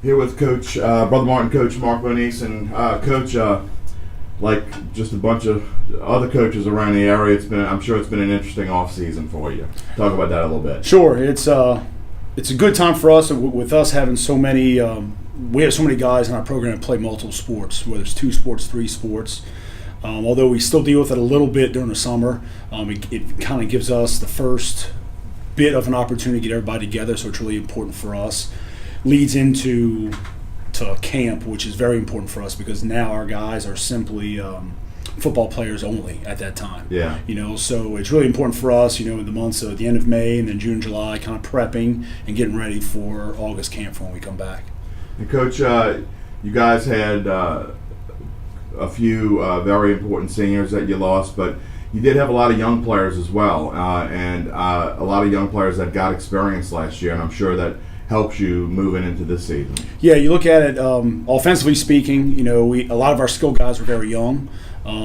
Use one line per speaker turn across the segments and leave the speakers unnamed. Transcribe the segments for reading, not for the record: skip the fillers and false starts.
Here with Coach, Brother Martin, Coach Mark Bonis, and Coach, like just a bunch of other coaches around the area. I'm sure it's been an interesting off season for you. Talk about that a little bit.
Sure, it's a good time for us with us having so many. We have so many guys in our program that play multiple sports, whether it's 2 sports, 3 sports. Although we still deal with it a little bit during the summer, it kind of gives us the first bit of an opportunity to get everybody together. So it's really important for us. Leads into camp, which is very important for us because now our guys are simply football players only at that time.
Yeah.
So it's really important for us, in the months of the end of May and then June, July, kind of prepping and getting ready for August camp for when we come back.
And Coach, you guys had a few very important seniors that you lost, but you did have a lot of young players as well, and a lot of young players that got experience last year, and I'm sure that helps you moving into this season.
Yeah, you look at it offensively speaking. A lot of our skill guys were very young,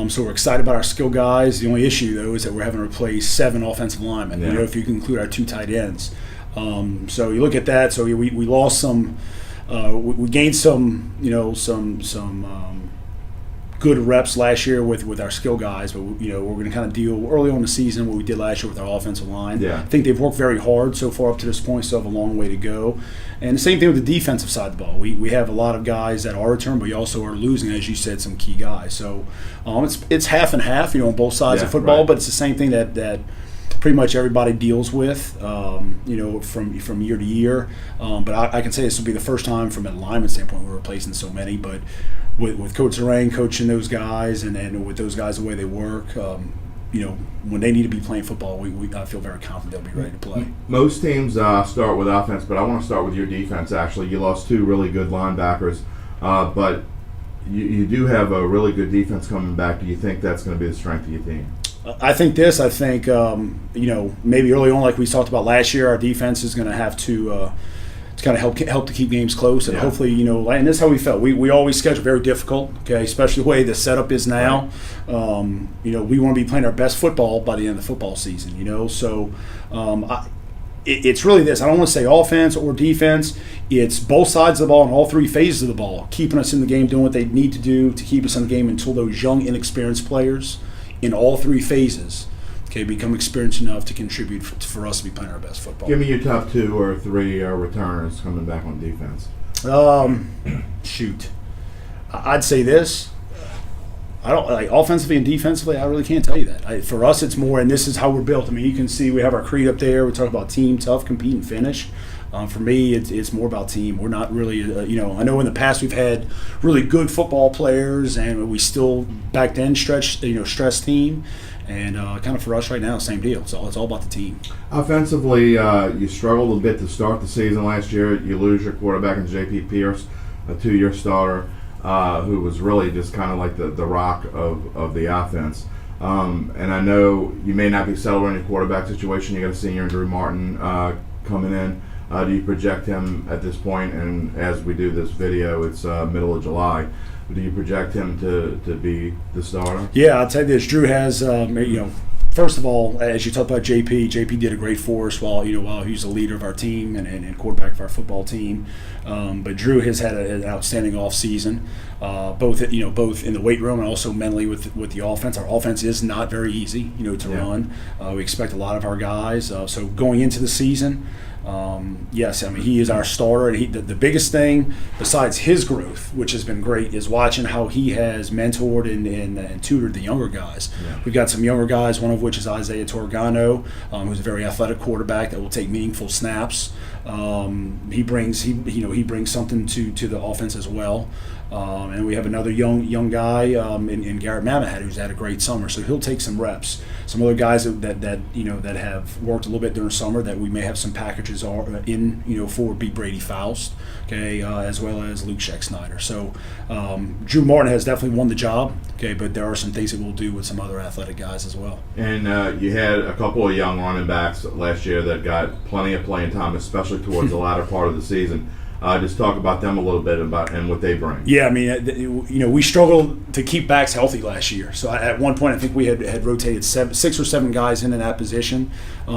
so we're excited about our skill guys. The only issue though is that we're having to replace 7 offensive linemen.
Yeah.
If you can include our 2 tight ends. So you look at that. So we lost some. We gained some. Some good reps last year with our skill guys, but we're going to kind of deal early on in the season what we did last year with our offensive line.
Yeah.
I think they've worked very hard so far up to this point, still have a long way to go. And the same thing with the defensive side of the ball. We have a lot of guys that are returning, but we also are losing, as you said, some key guys. So it's half and half, on both sides of football, right. But it's the same thing that pretty much everybody deals with, from year to year. But I can say this will be the first time from an alignment standpoint we're replacing so many. But with Coach Zerang coaching those guys and with those guys the way they work, when they need to be playing football, I feel very confident they'll be ready to play.
Most teams start with offense, but I want to start with your defense, actually. You lost 2 really good linebackers, but you do have a really good defense coming back. Do you think that's going to be the strength of your team?
I think maybe early on, like we talked about last year, our defense is going to have to kind of help to keep games close, and hopefully, and this is how we felt. We always schedule very difficult, okay, especially the way the setup is now. Right. We want to be playing our best football by the end of the football season, so it's really this. I don't want to say offense or defense. It's both sides of the ball and all 3 phases of the ball, keeping us in the game, doing what they need to do to keep us in the game until those young, inexperienced players in all 3 phases become experienced enough to contribute for us to be playing our best football.
Give me your top 2 or 3 returners coming back on defense.
Shoot. I'd say this. I don't like offensively and defensively. I really can't tell you that. For us, it's more, and this is how we're built. I mean, you can see we have our creed up there. We talk about team, tough, compete, and finish. For me, it's more about team. We're not really, I know in the past we've had really good football players, and we still back then stress team. And kind of for us right now, same deal. So it's all about the team.
Offensively, you struggled a bit to start the season last year. You lose your quarterback in J.P. Pierce, a 2-year starter, who was really just kind of like the rock of the offense. And I know you may not be settled in your quarterback situation. You got a senior in Drew Martin coming in. Do you project him at this point? And as we do this video, it's middle of July. Do you project him to be the starter?
Yeah, I'll tell you this. Drew has, first of all, as you talked about JP did a great for us while he's the leader of our team and quarterback of our football team. But Drew has had an outstanding off season, both in the weight room and also mentally with the offense. Our offense is not very easy, to run. We expect a lot of our guys. So going into the season, yes, I mean he is our starter, and the biggest thing besides his growth, which has been great, is watching how he has mentored and tutored the younger guys. Yeah. We've got some younger guys, one of which is Isaiah Torgano, who's a very athletic quarterback that will take meaningful snaps. He brings something to the offense as well. And we have another young guy in Garrett Mamahat who's had a great summer, so he'll take some reps. Some other guys that have worked a little bit during summer that we may have some packages in for beat Brady Faust, as well as Luke Scheck Snyder. So Drew Martin has definitely won the job, but there are some things that we'll do with some other athletic guys as well.
And you had a couple of young running backs last year that got plenty of playing time, especially towards the latter part of the season. Just talk about them a little bit and what they bring.
Yeah, I mean, we struggled to keep backs healthy last year. So at one point, I think we had rotated 6 or 7 guys in that position.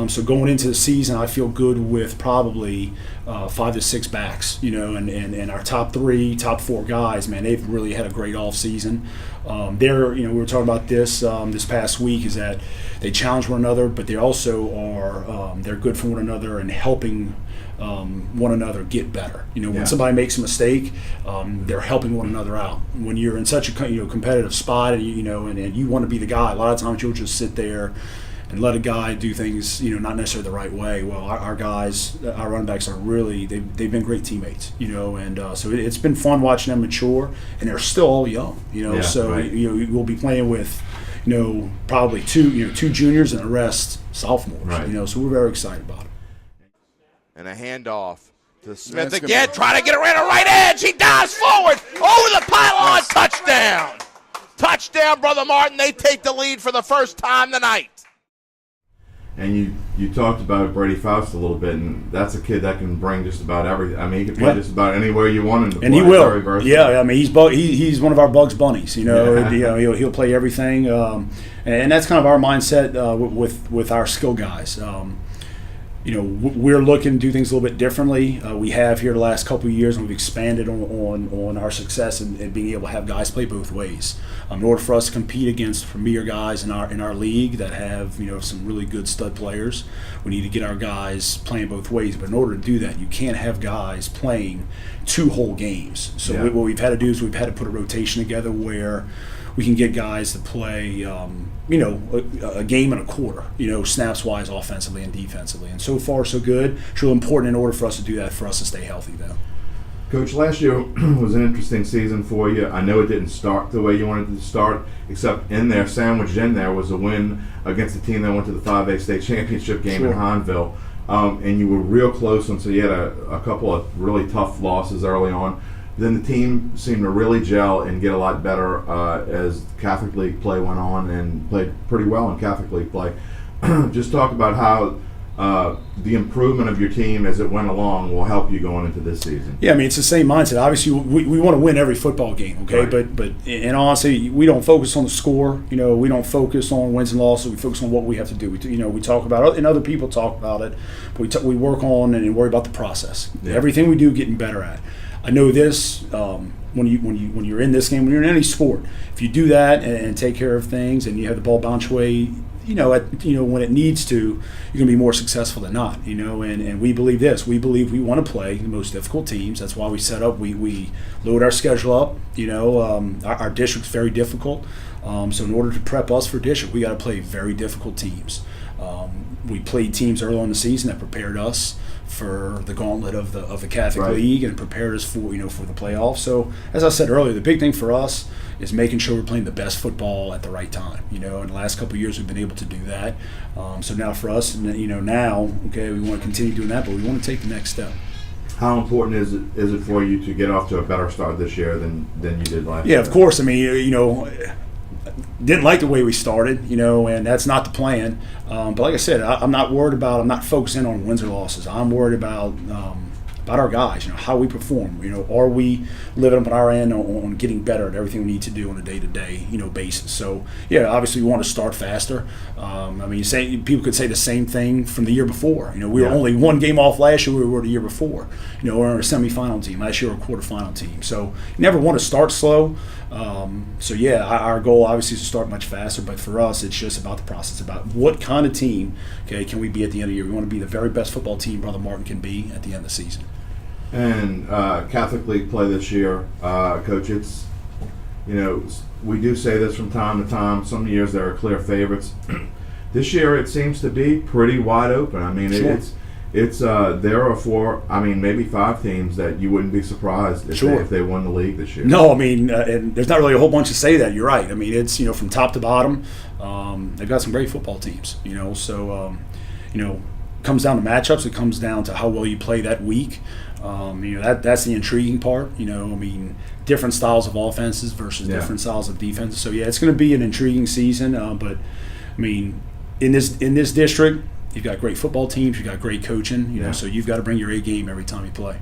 So going into the season, I feel good with probably 5 to 6 backs. And our top 3, top 4 guys, man, they've really had a great off season. We were talking about this past week, is that they challenge one another, but they also are they're good for one another and helping one another get better. When somebody makes a mistake, they're helping one another out. When you're in such a competitive spot, and you want to be the guy, a lot of times you'll just sit there and let a guy do things not necessarily the right way. Well, our guys, our running backs are really they've been great teammates. And so it's been fun watching them mature, and they're still all young. So
right.
We'll be playing with probably two juniors and the rest sophomores.
Right.
So we're very excited about it.
And a handoff to Smith again, trying to get around the right edge. He dives forward, over the pylon, touchdown. Touchdown, Brother Martin. They take the lead for the first time tonight.
And you talked about Brady Faust a little bit, and that's a kid that can bring just about everything. I mean, he can play just about anywhere you want him to play.
And he will. Yeah, I mean, he's one of our Bugs Bunnies. He'll play everything, and that's kind of our mindset with our skill guys. We're looking to do things a little bit differently. We have here the last couple of years, and we've expanded on our success and being able to have guys play both ways. In order for us to compete against premier guys in our league that have some really good stud players, we need to get our guys playing both ways. But in order to do that, you can't have guys playing 2 whole games. So what we've had to do is we've had to put a rotation together where we can get guys to play, a game and a quarter, snaps-wise, offensively and defensively. And so far, so good. It's really important in order for us to do that, for us to stay healthy, though.
Coach, last year was an interesting season for you. I know it didn't start the way you wanted it to start, except sandwiched in there was a win against the team that went to the 5A state championship game in Hahnville. And you were real close, and so you had a couple of really tough losses early on. Then the team seemed to really gel and get a lot better as Catholic League play went on, and played pretty well in Catholic League play. Just talk about how the improvement of your team as it went along will help you going into this season.
Yeah, I mean, it's the same mindset. Obviously, we want to win every football game, okay?
Right.
But in all honesty, we don't focus on the score. We don't focus on wins and losses. We focus on what we have to do. We talk about it, and other people talk about it. But we work on and worry about the process.
Yeah.
Everything we do, getting better at. I know this. When you're in this game, when you're in any sport, if you do that and take care of things, and you have the ball bounce away, when it needs to, you're going to be more successful than not. And we believe this. We believe we want to play the most difficult teams. That's why we set up. We load our schedule up. Our district's very difficult. So in order to prep us for district, we got to play very difficult teams. We played teams early on in the season that prepared us for the gauntlet of the Catholic League, and prepared us for for the playoffs. So as I said earlier, the big thing for us is making sure we're playing the best football at the right time. In the last couple of years we've been able to do that. So now for us, we want to continue doing that, but we want to take the next step.
How important is it for you to get off to a better start this year than you did last year?
Yeah, of course. I mean, didn't like the way we started, and that's not the plan. But like I said, I'm not worried about. I'm not focusing on wins or losses. I'm worried about our guys. How we perform. Are we living up on our end on getting better at everything we need to do on a day-to-day basis? So yeah, obviously we want to start faster. People could say the same thing from the year before. We were only 1 game off last year. We were the year before. We're a semifinal team. Last year, we're a quarterfinal team. So you never want to start slow. Our goal obviously is to start much faster, but for us, it's just about the process, about what kind of team, can we be at the end of the year. We want to be the very best football team Brother Martin can be at the end of the season.
And Catholic League play this year, Coach, it's, we do say this from time to time. Some years there are clear favorites. This year it seems to be pretty wide open. I mean,
sure.
There are 4, maybe 5 teams that you wouldn't be surprised if they won the league this year.
No, and there's not really a whole bunch to say that. You're right. I mean, it's from top to bottom. They've got some great football teams. So comes down to matchups. It comes down to how well you play that week. That's the intriguing part. Different styles of offenses versus different styles of defenses. So it's going to be an intriguing season. But in this district, you've got great football teams. You've got great coaching. So you've got to bring your A game every time you play.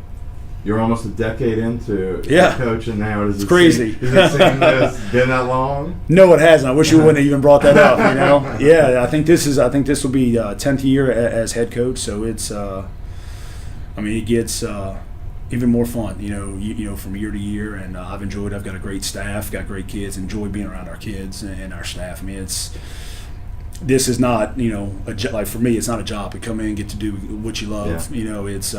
you're almost a decade into coaching now.
It's crazy.
Does it seem that it's been that long?
No, it hasn't. I wish you wouldn't have even brought that up. You know, yeah. I think this will be 10th year as head coach. So it's, it gets even more fun. You know, from year to year, and I've enjoyed. I've got a great staff, got great kids. Enjoy being around our kids and our staff. This is not, like for me, it's not a job. To come in and get to do what you love. Yeah. It's.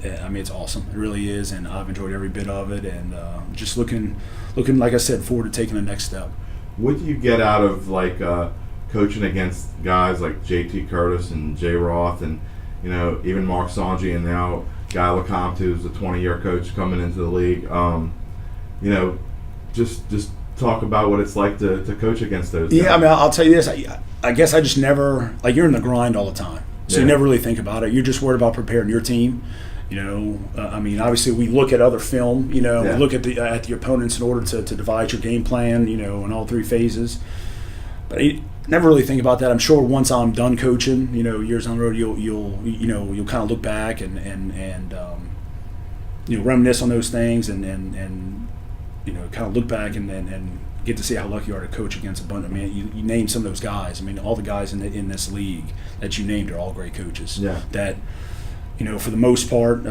It's awesome. It really is, and I've enjoyed every bit of it. And just looking, like I said, forward to taking the next step.
What do you get out of coaching against guys like J.T. Curtis and Jay Roth, and even Mark Sanji, and now Guy LeCompte, who's a 20-year coach coming into the league? Just talk about what it's like to coach against those guys.
Yeah, I'll tell you this. I guess I just never, you're in the grind all the time, so you never really think about it. You're just worried about preparing your team. Obviously we look at other film, we look at the opponents in order to devise your game plan, in all three phases. But I never really think about that. I'm sure once I'm done coaching, years down the road, you'll kind of look back and reminisce on those things and kind of look back and get to see how lucky you are to coach against a bunch. You name some of those guys. All the guys in this league that you named are all great coaches.
Yeah.
That. For the most part,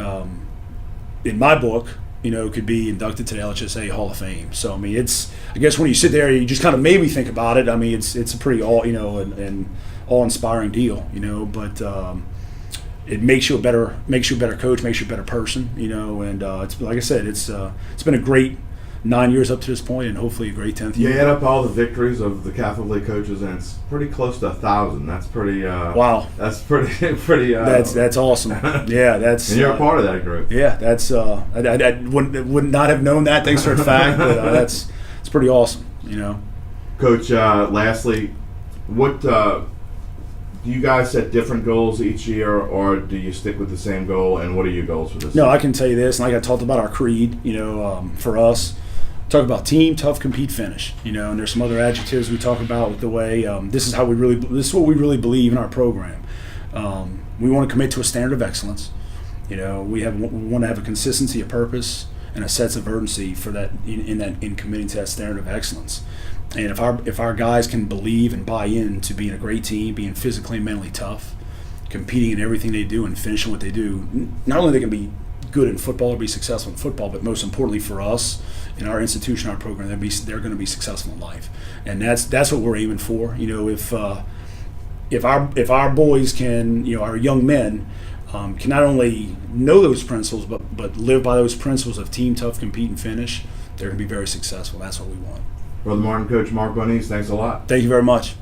in my book, could be inducted to the LHSA Hall of Fame. So I guess when you sit there, you just kind of maybe think about it. It's a pretty an awe-inspiring deal. But it makes you a better coach, makes you a better person. And it's like I said, it's been a great 9 years up to this point, and hopefully a great 10th year.
You add up all the victories of the Catholic League coaches, and it's pretty close to 1,000. That's pretty.
Wow.
That's pretty.
That's awesome. Yeah, that's.
And you're a part of that group.
Yeah, that's. I would not have known that. Thanks for the fact, but it's pretty awesome.
Coach. Lastly, what do you guys set different goals each year, or do you stick with the same goal? And what are your goals for this?
No, I can tell you this, and like I talked about our creed. For us. Talk about team, tough, compete, finish. And there's some other adjectives we talk about with the way. This is what we really believe in our program. We want to commit to a standard of excellence. We want to have a consistency of purpose and a sense of urgency for that in committing to that standard of excellence. And if our guys can believe and buy in to being a great team, being physically and mentally tough, competing in everything they do and finishing what they do, not only they can be good in football or be successful in football, but most importantly for us in our institution, our program, they're going to be successful in life, and that's what we're aiming for. If our boys can, our young men can not only know those principles but live by those principles of team, tough, compete, and finish, they're going to be very successful. That's what we want.
Brother Martin, Coach Mark Bonis, thanks a lot.
Thank you very much.